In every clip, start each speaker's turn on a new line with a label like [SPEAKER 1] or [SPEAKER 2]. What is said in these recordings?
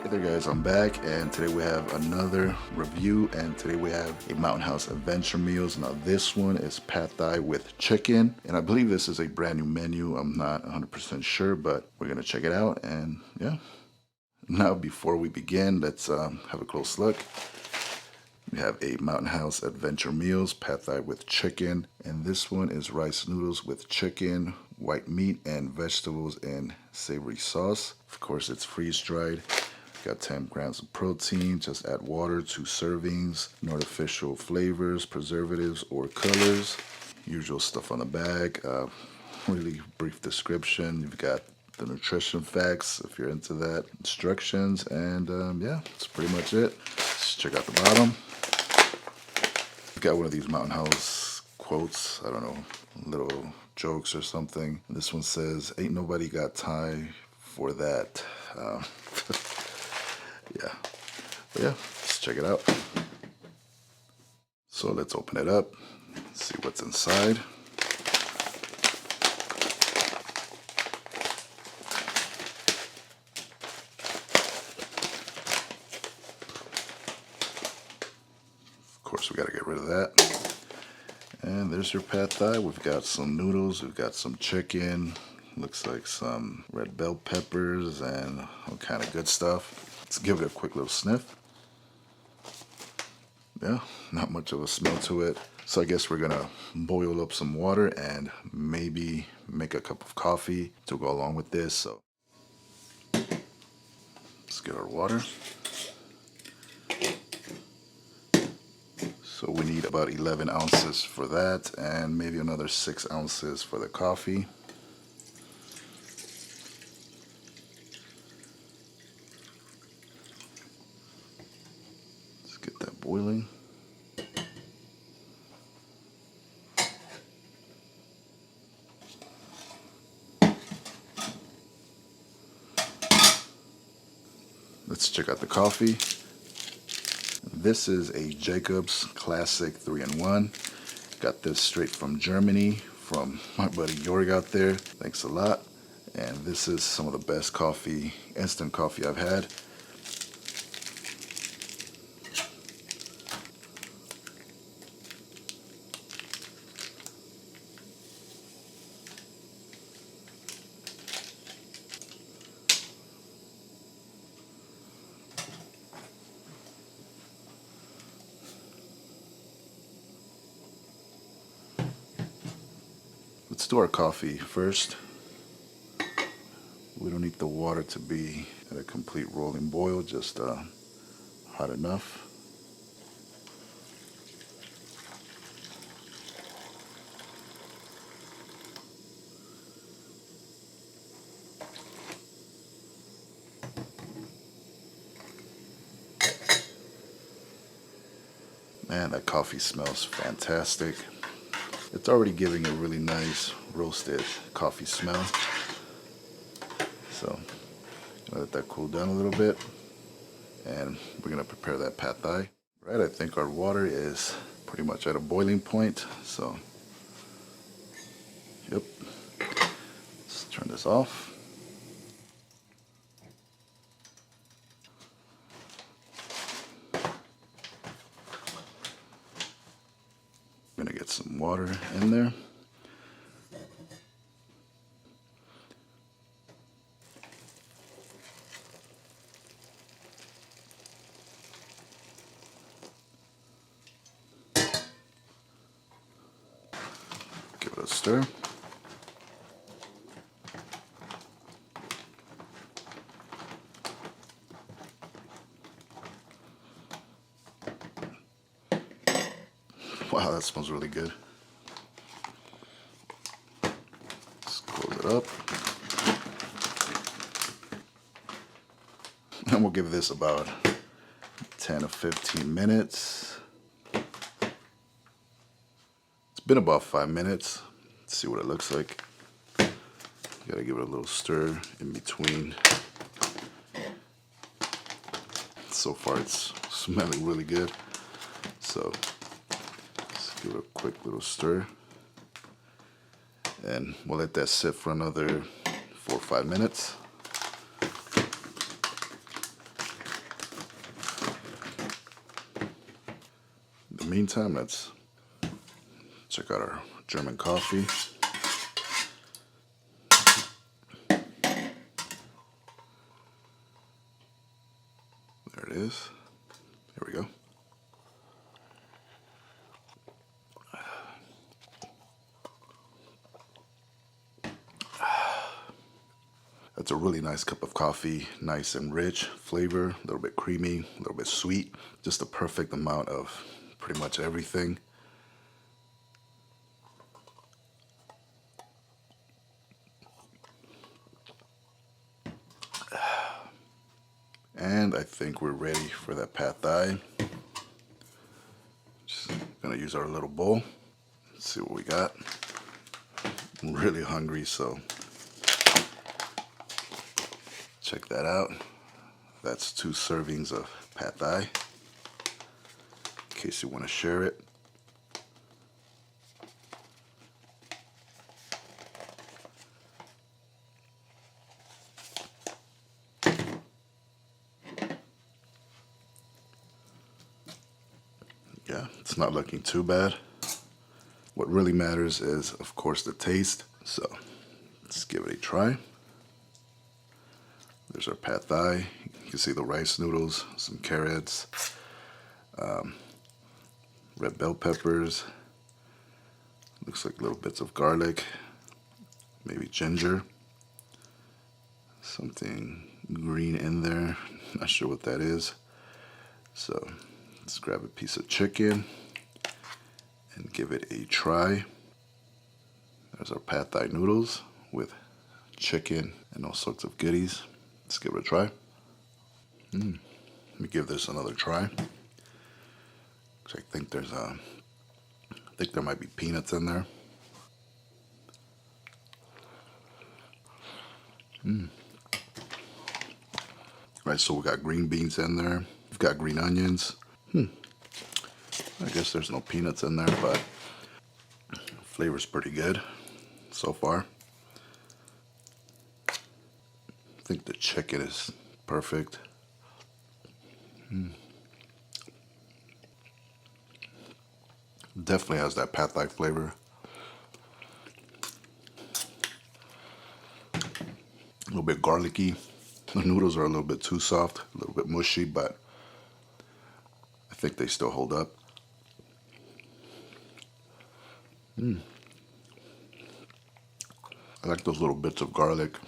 [SPEAKER 1] Hey there guys, I'm back, and today we have another review, and today we have a Mountain House Adventure Meals. Now this one is pad thai with chicken, and I believe this is a brand new menu. I'm not 100% sure, but we're gonna check it out, and yeah. Now before we begin, let's have a close look. We have a Mountain House Adventure Meals, pad thai with chicken, and this one is rice noodles with chicken, white meat, and vegetables in savory sauce. Of course, it's freeze dried. Got 10 grams of protein. Just add water, 2 servings. No artificial flavors, preservatives, or colors. Usual stuff on the bag. Really brief description. You've got the nutrition facts if you're into that. Instructions, and yeah, that's pretty much it. Let's check out the bottom. Got one of these Mountain House quotes. I don't know, little jokes or something. This one says, "Ain't nobody got time for that." Yeah, but yeah, let's check it out. So let's open it up, see what's inside. Of course, we got to get rid of that. And there's your pad thai. We've got some noodles, we've got some chicken, looks like some red bell peppers and all kind of good stuff. Let's give it a quick little sniff. Yeah, not much of a smell to it. So I guess we're gonna boil up some water and maybe make a cup of coffee to go along with this. So let's get our water. So we need about 11 ounces for that, and maybe another 6 ounces for the coffee. Let's get that boiling. Let's check out the coffee. This is a Jacob's Classic 3-in-1. Got this straight from Germany from my buddy Jorg out there. Thanks a lot. And this is some of the best coffee, instant coffee I've had. Let's do our coffee first. We don't need the water to be at a complete rolling boil, just hot enough. Man, that coffee smells fantastic. It's already giving a really nice roasted coffee smell. So let that cool down a little bit, and we're gonna prepare that pad thai. Right, I think our water is pretty much at a boiling point. So, yep. Let's turn this off. I'm gonna get some water in there. Give it a stir. Wow, that smells really good. Let's close it up. And we'll give this about 10 or 15 minutes. It's been about 5 minutes. Let's see what it looks like. Gotta give it a little stir in between. So far it's smelling really good. So Give it a quick little stir. And we'll let that sit for another 4 or 5 minutes. In the meantime, let's check out our German coffee. There it is. Here we go. That's a really nice cup of coffee, nice and rich flavor, a little bit creamy, a little bit sweet, just the perfect amount of pretty much everything. And I think we're ready for that pad thai. Just gonna use our little bowl. Let's see what we got. I'm really hungry, so check that out. That's 2 servings of pad thai, in case you want to share it. Yeah, it's not looking too bad. What really matters is, of course, the taste. So let's give it a try. There's our pad thai. You can see the rice noodles, some carrots, red bell peppers. Looks like little bits of garlic, maybe ginger. Something green in there. Not sure what that is. So let's grab a piece of chicken and give it a try. There's our pad thai noodles with chicken and all sorts of goodies. Let's give it a try. Let me give this another try. I think there might be peanuts in there. Right, so we got green beans in there. We've got green onions. I guess there's no peanuts in there, but flavor's pretty good so far. I think the chicken is perfect. Definitely has that pad thai flavor. A little bit garlicky. The noodles are a little bit too soft, a little bit mushy, but I think they still hold up. I like those little bits of garlic.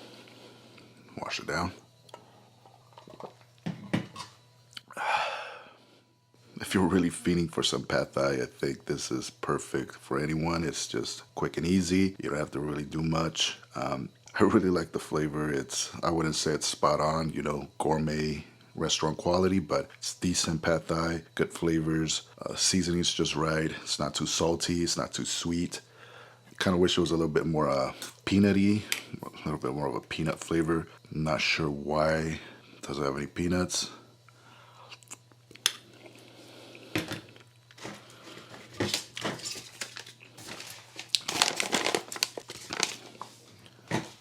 [SPEAKER 1] Wash it down. If you're really feeding for some pad thai, I think this is perfect for anyone. It's just quick and easy. You don't have to really do much. I really like the flavor. I wouldn't say it's spot on, gourmet restaurant quality, but it's decent pad thai, good flavors. Seasoning's just right. It's not too salty. It's not too sweet. Kind of wish it was a little bit more peanutty, a little bit more of a peanut flavor. Not sure why it doesn't have any peanuts.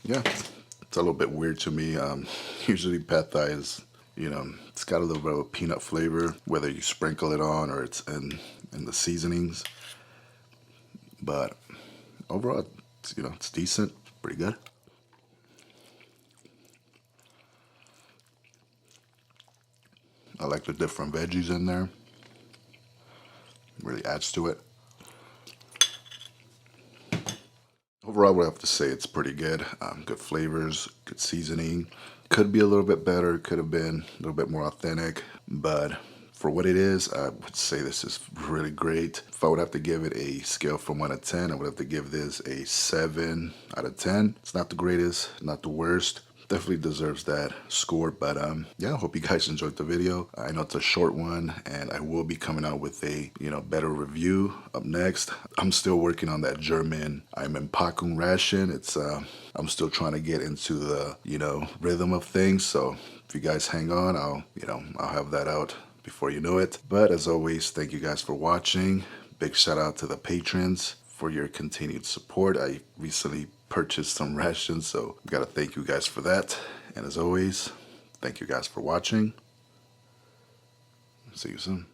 [SPEAKER 1] Yeah, it's a little bit weird to me. Usually pad thai is, it's got a little bit of a peanut flavor, whether you sprinkle it on or it's in the seasonings. But overall, it's decent, pretty good. I like the different veggies in there. Really adds to it. Overall, I would have to say it's pretty good. Good flavors, good seasoning. Could be a little bit better, could have been a little bit more authentic, but for what it is, I would say this is really great. If I would have to give it a scale from 1 to 10, I would have to give this a 7 out of 10. It's not the greatest, not the worst. Definitely deserves that score, but yeah, I hope you guys enjoyed the video. I know it's a short one, and I will be coming out with a better review up next. I'm still working on that German Packung ration. It's I'm still trying to get into the rhythm of things. So if you guys hang on, I'll have that out before you know it. But as always, thank you guys for watching. Big shout out to the patrons for your continued support. I recently purchased some rations, so I gotta thank you guys for that. And as always, thank you guys for watching. See you soon.